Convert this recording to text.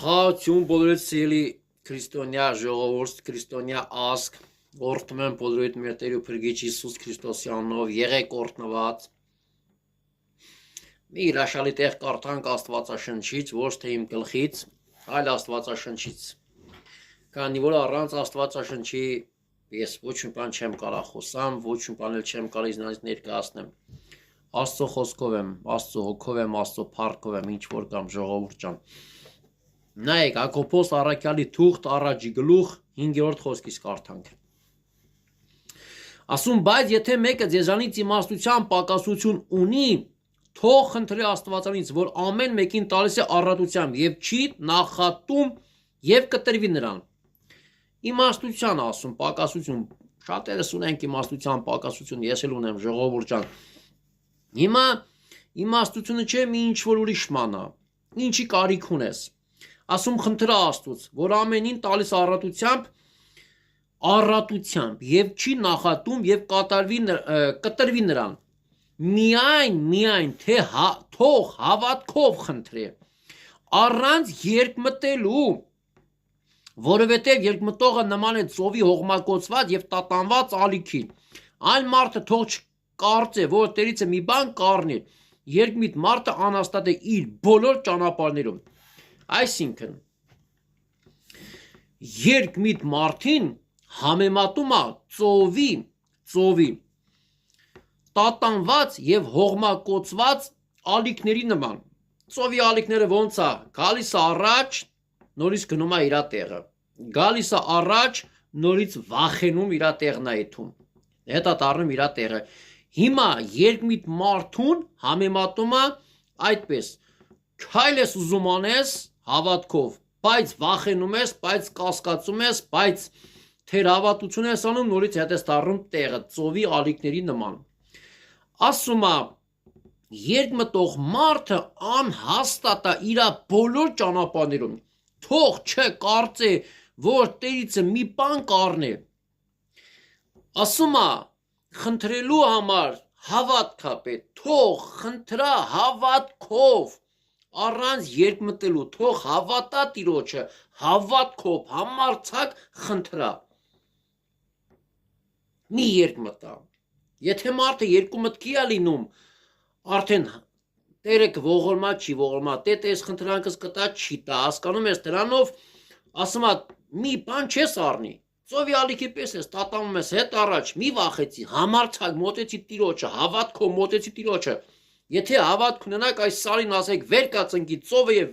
Խաղաղություն բոլորիդ սիրելի քրիստոնյա ժողովուրդ, քրիստոնյա ազգ, օրհնում եմ բոլորիդ մեր Տեր ու Փրկիչ Հիսուս Քրիստոսի անունով, եղեք օրհնված։ Մի հրաշալի տեղ կարդանք Աստվածաշնչից, ոչ թե իմ գլխից, այլ Աստվածաշնչից։ Քանի որ առանց Աստվածաշնչի ես ոչ մի բան չեմ կարող խոսամ, ոչ մի բան էլ չեմ կարող ինձնից ներկայացնեմ։ Աստծո խոսքով եմ, Աստծո հոգով եմ, Աստծո փառքով եմ, ինչ որ կամ ժողովուրդ ջան։ Նայեք, Հակոբոս առաքյալի թուղթ առաջի գլուխ 5-րդ խոսքից կարդանք։ Ասում, բայց եթե մեկը ձեզանից իմաստության պակասություն ունի, թող խնդրի Աստվածանից, որ ամեն մեկին տալիս է առատությամբ եւ չի նախատում եւ կտրվի նրան։ Իմաստության ասում, պակասություն, շատերս ունենք իմաստության պակասություն, ես էլ ունեմ, ժողովուրդ ջան։ Հիմա իմաստությունը չէ մի ինչ որ ուրիշ մանա, ինչի կարիք ունես։ Ասում խնդրա Աստծուց, որ ամենին տալիս առատությամբ եւ չի նախատում եւ կտրվի նրան։ Միայն թե թող հավատքով խնդրե, առանց երկմտելու, որովհետեւ երկմտողը նման է ծովի հողմակոծված եւ տատանված ալիքի։ Այն մարդը թող չկարծե, որ Տերից է մի բան կառնի։ Երկմիտ մարդը անհաստատ է իր բոլոր ճանապարհներում։ Այսինքն երկմիտ մարդին համեմատում է ծովի տատանված եւ հողմակոծված ալիքների նման։ Ծովի ալիքները ոնց է, գալիս է առաջ, նորից գնում է իր տեղը։ Գալիս է առաջ, նորից վախենում իր տեղն է եթում։ Հետա դառնում իր տեղը։ Հիմա երկմիտ մարդուն համեմատում է այդպես. քայլ ես ուզում անես հավատքով, բայց վախենում ես, բայց կասկածում ես, բայց թերավատություն ես անում, նորից հետ ես դառնում տեղը, ծովի ալիքների նման։ Ասում է, երկմտող մարդը անհաստատ է իր բոլոր ճանապարհներում, թող չկարծե, որ Տերիցը մի բան կառնի։ Ասում է, խնդրելու համար հավատք է պետք, թող խնդրա հավատքով, առանց երկմտելու, թող հավատա Տիրոջը, հավատքով, համարձակ խնդրա։ Մի երկմտա։ Եթե մարդը երկու մտքի է լինում, արդեն Տերը կողորմա, չի ողորմա, տես խնդրանքս կտա, չի տա, հասկանում ես դրանով, ասում է, մի բան չես առնի, ծովի ալիքի պես ես, տատանում ես հետ առաջ, մի վախեցի, համարձակ մոտեցի Տիրոջը, հավատքով մոտեցի Տիրոջը, եթե հավատք ունենաք այս սարին ասեք վեր կածնկի ծովը եւ